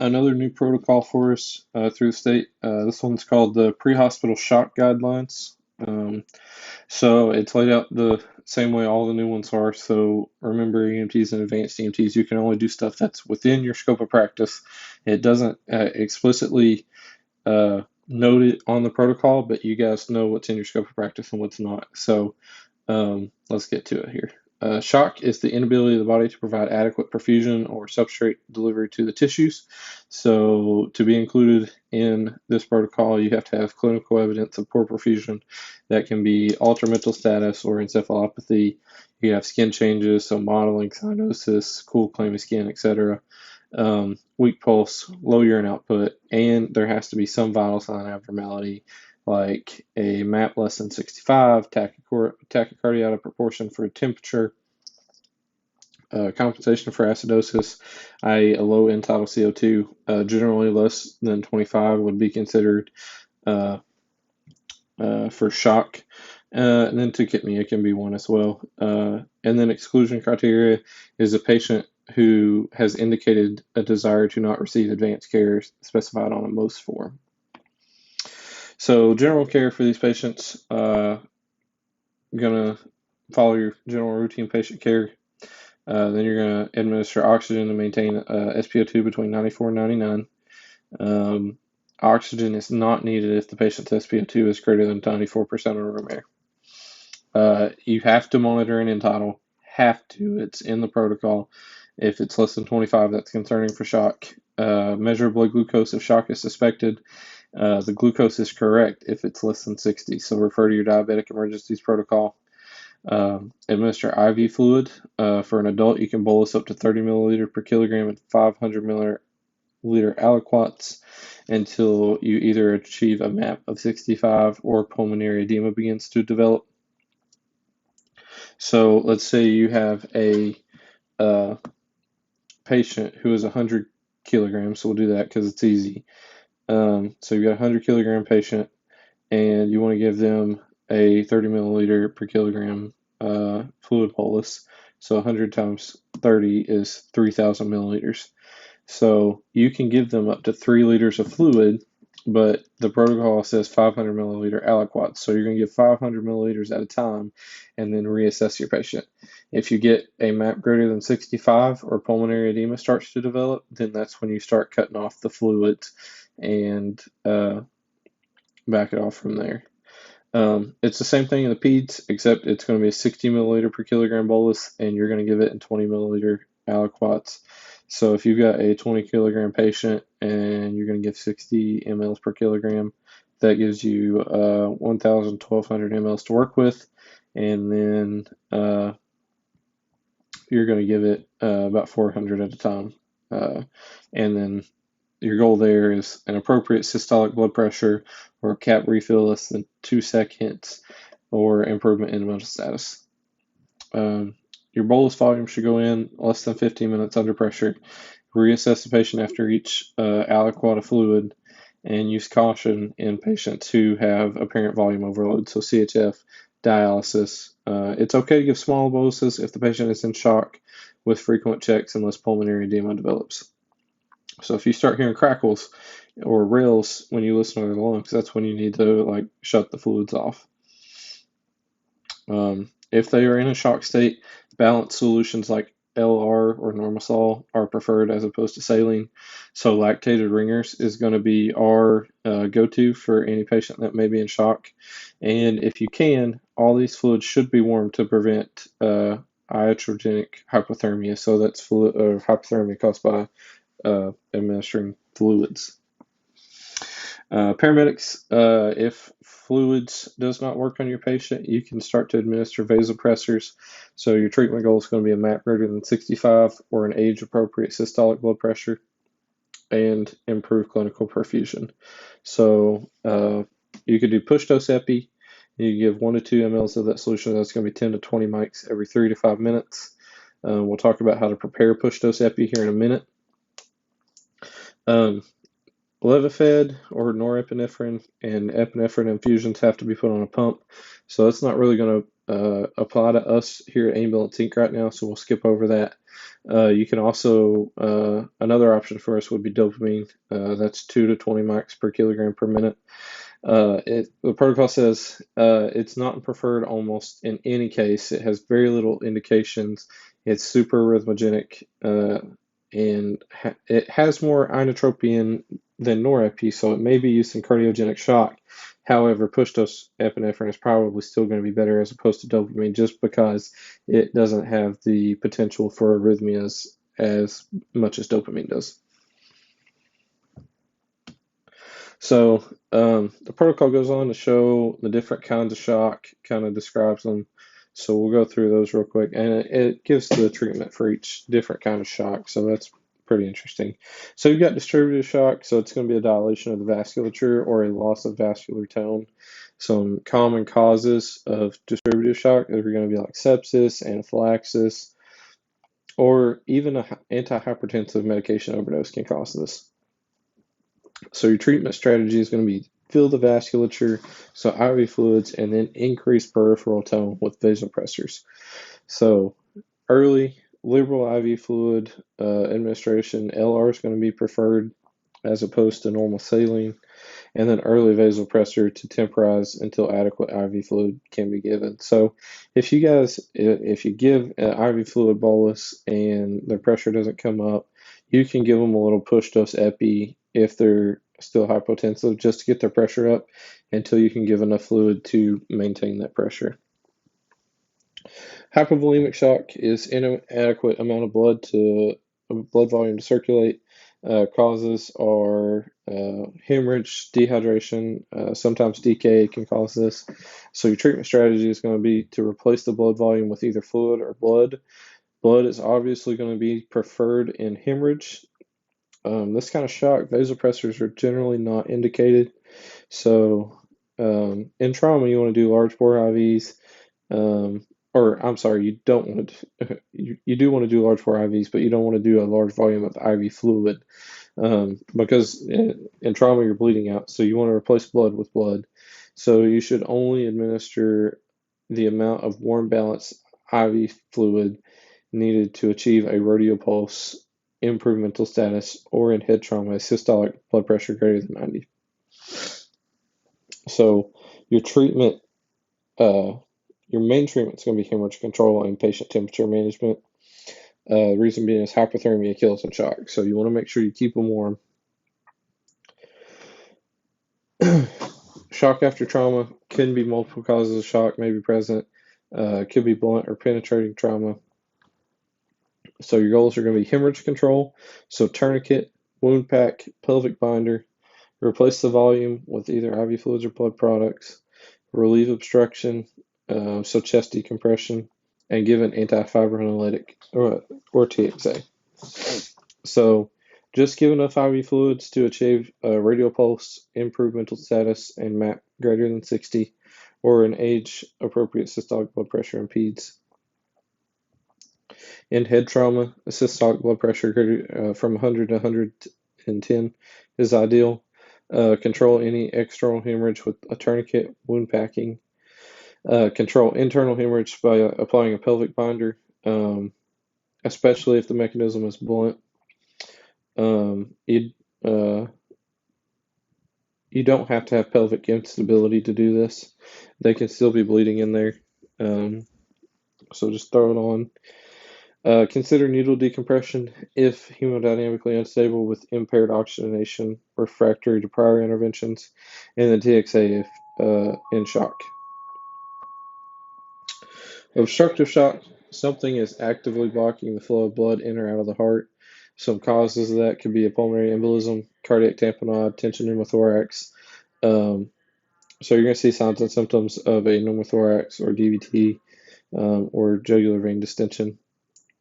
another new protocol for us through the state. This one's called the Pre-Hospital Shock Guidelines. So it's laid out the same way all the new ones are. So remember, EMTs and advanced EMTs, you can only do stuff that's within your scope of practice. It doesn't explicitly note it on the protocol, but you guys know what's in your scope of practice and what's not. So let's get to it here. Shock is the inability of the body to provide adequate perfusion or substrate delivery to the tissues. So, to be included in this protocol, you have to have clinical evidence of poor perfusion that can be altered mental status or encephalopathy. You have skin changes, so modeling, cyanosis, cool, clammy skin, etc. Weak pulse, low urine output, and there has to be some vital sign abnormality like a MAP less than 65, tachycardia out of proportion for temperature, compensation for acidosis, i.e. a low end tidal CO2, generally less than 25 would be considered for shock. And then tachypnea can be one as well. And then exclusion criteria is a patient who has indicated a desire to not receive advanced care specified on a MOST form. So general care for these patients, going to follow your general routine patient care. Then you're going to administer oxygen to maintain SpO2 between 94 and 99. Oxygen is not needed if the patient's SpO2 is greater than 94% of room air. You have to monitor an end tidal. Have to. It's in the protocol. If it's less than 25, that's concerning for shock. Measure blood glucose if shock is suspected. The glucose is correct if it's less than 60, so refer to your diabetic emergencies protocol. Administer IV fluid. For an adult, you can bolus up to 30 milliliter per kilogram and 500 milliliter aliquots until you either achieve a MAP of 65 or pulmonary edema begins to develop. So let's say you have a patient who is 100 kilograms, so we'll do that because it's easy. So you've got a 100 kilogram patient and you want to give them a 30 milliliter per kilogram fluid bolus. So 100 times 30 is 3,000 milliliters. So you can give them up to 3 liters of fluid, but the protocol says 500 milliliter aliquots. So you're going to give 500 milliliters at a time and then reassess your patient. If you get a MAP greater than 65 or pulmonary edema starts to develop, then that's when you start cutting off the fluids and back it off from there. It's the same thing in the peds, except it's going to be a 60 milliliter per kilogram bolus, and you're going to give it in 20 milliliter aliquots. So if you've got a 20 kilogram patient and you're going to give 60 mLs per kilogram, that gives you 1,000, 1,200 mLs to work with, and then you're going to give it about 400 at a time. And then your goal there is an appropriate systolic blood pressure or cap refill less than 2 seconds or improvement in mental status. Your bolus volume should go in less than 15 minutes under pressure. Reassess the patient after each aliquot of fluid and use caution in patients who have apparent volume overload, so CHF, dialysis. It's okay to give small boluses if the patient is in shock with frequent checks unless pulmonary edema develops. So if you start hearing crackles or rills when you listen to their lungs, that's when you need to shut the fluids off. If they are in a shock state, balanced solutions like LR or Normasol are preferred as opposed to saline. So lactated ringers is going to be our go-to for any patient that may be in shock. And if you can, all these fluids should be warm to prevent iatrogenic hypothermia. So that's hypothermia caused by administering fluids. Paramedics, if fluids does not work on your patient, you can start to administer vasopressors. So your treatment goal is going to be a MAP greater than 65 or an age-appropriate systolic blood pressure and improve clinical perfusion. So you could do push-dose epi. You give 1 to 2 mLs of that solution. That's going to be 10 to 20 mics every 3 to 5 minutes. We'll talk about how to prepare push-dose epi here in a minute. Levophed or norepinephrine and epinephrine infusions have to be put on a pump, so that's not really going to apply to us here at Ambulance Inc. right now, so we'll skip over that. You can also, another option for us would be dopamine. That's 2 to 20 mics per kilogram per minute. The protocol says it's not preferred almost in any case. It has very little indications. It's super arrhythmogenic, and it has more inotropium than norepinephrine, so it may be used in cardiogenic shock. However, push-dose epinephrine is probably still going to be better as opposed to dopamine, just because it doesn't have the potential for arrhythmias as much as dopamine does. So the protocol goes on to show the different kinds of shock, kind of describes them. So we'll go through those real quick, and it gives the treatment for each different kind of shock. So that's pretty interesting. So you've got distributed shock, so it's going to be a dilation of the vasculature or a loss of vascular tone. Some common causes of distributed shock are going to be like sepsis, anaphylaxis, or even an antihypertensive medication overdose can cause this. So your treatment strategy is going to be fill the vasculature, so IV fluids, and then increase peripheral tone with vasopressors. So early liberal IV fluid administration, LR is going to be preferred as opposed to normal saline, and then early vasopressor to temporize until adequate IV fluid can be given. So if you give an IV fluid bolus and their pressure doesn't come up, you can give them a little push dose epi if they're still hypotensive, just to get their pressure up until you can give enough fluid to maintain that pressure. Hypovolemic shock is inadequate amount of blood volume to circulate. Causes are hemorrhage, dehydration, sometimes DKA can cause this. So your treatment strategy is going to be to replace the blood volume with either fluid or blood. Blood is obviously going to be preferred in hemorrhage. This kind of shock, vasopressors are generally not indicated. So in trauma, you want to do large bore IVs. Or I'm sorry, you don't want to. You do want to do large bore IVs, but you don't want to do a large volume of IV fluid because in trauma you're bleeding out. So you want to replace blood with blood. So you should only administer the amount of warm balance IV fluid needed to achieve a radial pulse, improve mental status, or in head trauma, a systolic blood pressure greater than 90. So your treatment, your main treatment is going to be hemorrhage control and patient temperature management. The reason being is hypothermia kills in shock. So you want to make sure you keep them warm. Shock after trauma can be multiple causes of shock may be present. Could be blunt or penetrating trauma. So your goals are going to be hemorrhage control. So tourniquet, wound pack, pelvic binder. Replace the volume with either IV fluids or blood products. Relieve obstruction, so chest decompression, and give an antifibrinolytic or TXA. So just give enough IV fluids to achieve a radial pulse, improve mental status, and MAP greater than 60, or an age-appropriate systolic blood pressure in peds. In head trauma, a systolic blood pressure from 100 to 110 is ideal. Control any external hemorrhage with a tourniquet, wound packing. Control internal hemorrhage by applying a pelvic binder, especially if the mechanism is blunt. You don't have to have pelvic instability to do this. They can still be bleeding in there. So just throw it on. Consider needle decompression if hemodynamically unstable with impaired oxygenation, refractory to prior interventions, and then TXA if in shock. Obstructive shock, something is actively blocking the flow of blood in or out of the heart. Some causes of that could be a pulmonary embolism, cardiac tamponade, tension pneumothorax. So you're going to see signs and symptoms of a pneumothorax or DVT or jugular vein distension.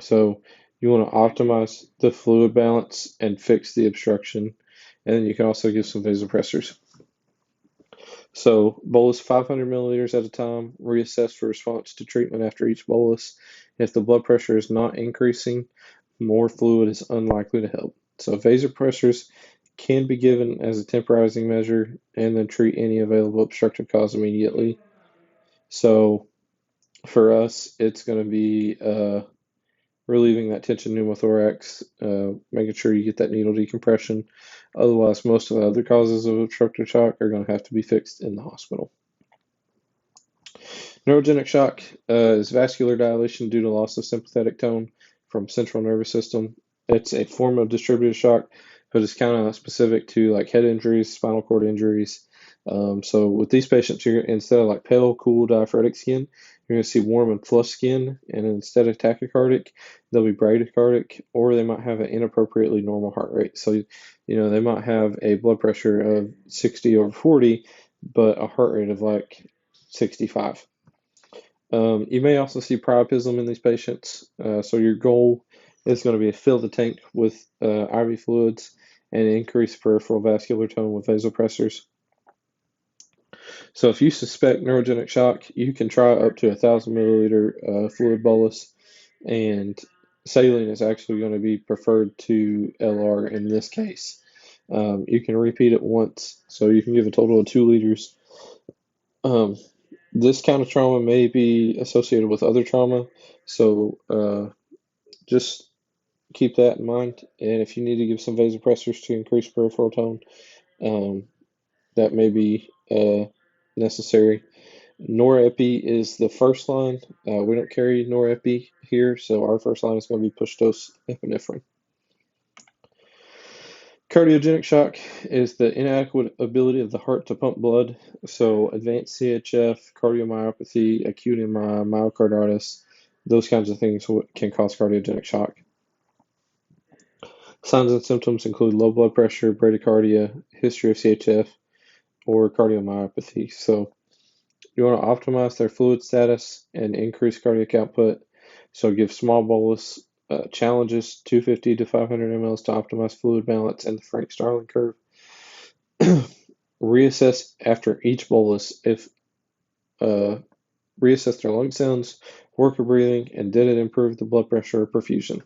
So you want to optimize the fluid balance and fix the obstruction. And then you can also give some vasopressors. So bolus 500 milliliters at a time, reassess for response to treatment after each bolus. If the blood pressure is not increasing, more fluid is unlikely to help. So vasopressors can be given as a temporizing measure and then treat any available obstructive cause immediately. So For us, it's going to be relieving that tension pneumothorax, making sure you get that needle decompression. Otherwise, most of the other causes of obstructive shock are going to have to be fixed in the hospital. Neurogenic shock is vascular dilation due to loss of sympathetic tone from central nervous system. It's a form of distributed shock, but it's kind of specific to like head injuries, spinal cord injuries. So with these patients, you're instead of like pale, cool, diaphoretic skin, you're going to see warm and flushed skin, and instead of tachycardic, they'll be bradycardic, or they might have an inappropriately normal heart rate. So, they might have a blood pressure of 60/40, but a heart rate of like 65. You may also see priapism in these patients. So your goal is going to be to fill the tank with IV fluids and increase peripheral vascular tone with vasopressors. So if you suspect neurogenic shock, you can try up to 1,000 milliliter fluid bolus, and saline is actually going to be preferred to LR in this case. You can repeat it once, so you can give a total of 2 liters. This kind of trauma may be associated with other trauma, so just keep that in mind. And if you need to give some vasopressors to increase peripheral tone, um, that may be necessary. Norepi is the first line. We don't carry norepi here, so our first line is going to be push dose epinephrine. Cardiogenic shock is the inadequate ability of the heart to pump blood. So advanced CHF, cardiomyopathy, acute MI, myocarditis, those kinds of things can cause cardiogenic shock. Signs and symptoms include low blood pressure, bradycardia, history of CHF, or cardiomyopathy. So you want to optimize their fluid status and increase cardiac output. So give small bolus challenges, 250 to 500 mLs to optimize fluid balance and the Frank-Starling curve. Reassess after each bolus if reassess their lung sounds, work of breathing, and did it improve the blood pressure or perfusion.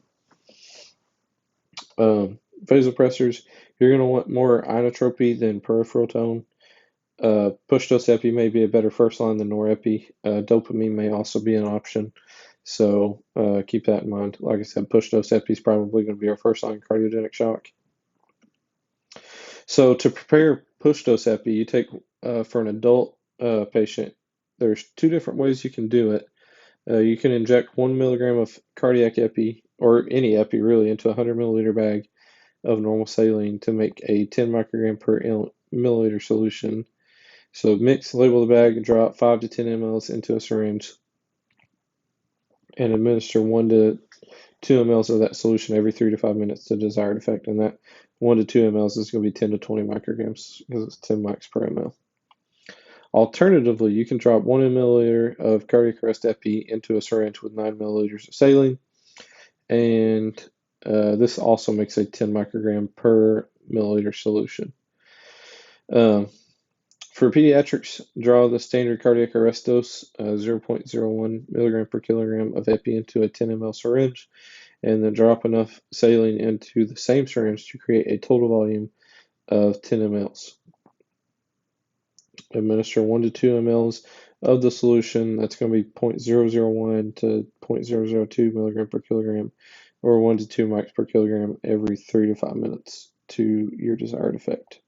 Vasopressors, you're going to want more inotropy than peripheral tone. Push dose epi may be a better first line than norepi. Dopamine may also be an option, so keep that in mind. Like I said, push dose epi is probably going to be our first line cardiogenic shock. So to prepare push dose epi, you take for an adult patient, there's 2 different ways you can do it. You can inject 1 milligram of cardiac epi, or any epi really, into a 100 milliliter bag of normal saline to make a 10 microgram per milliliter solution. So mix, label the bag, and drop 5 to 10 mLs into a syringe, and administer 1 to 2 mLs of that solution every 3 to 5 minutes to desired effect. And that 1 to 2 mLs is going to be 10 to 20 micrograms because it's 10 mics per ml. Alternatively, you can drop 1 milliliter of cardiac arrest epi into a syringe with 9 milliliters of saline, and this also makes a 10 microgram per milliliter solution. For pediatrics, draw the standard cardiac arrest dose, 0.01 milligram per kilogram of epi into a 10 ml syringe, and then drop enough saline into the same syringe to create a total volume of 10 mLs. Administer 1 to 2 mLs of the solution. That's going to be 0.001 to 0.002 milligram per kilogram, or 1 to 2 mics per kilogram every 3 to 5 minutes to your desired effect.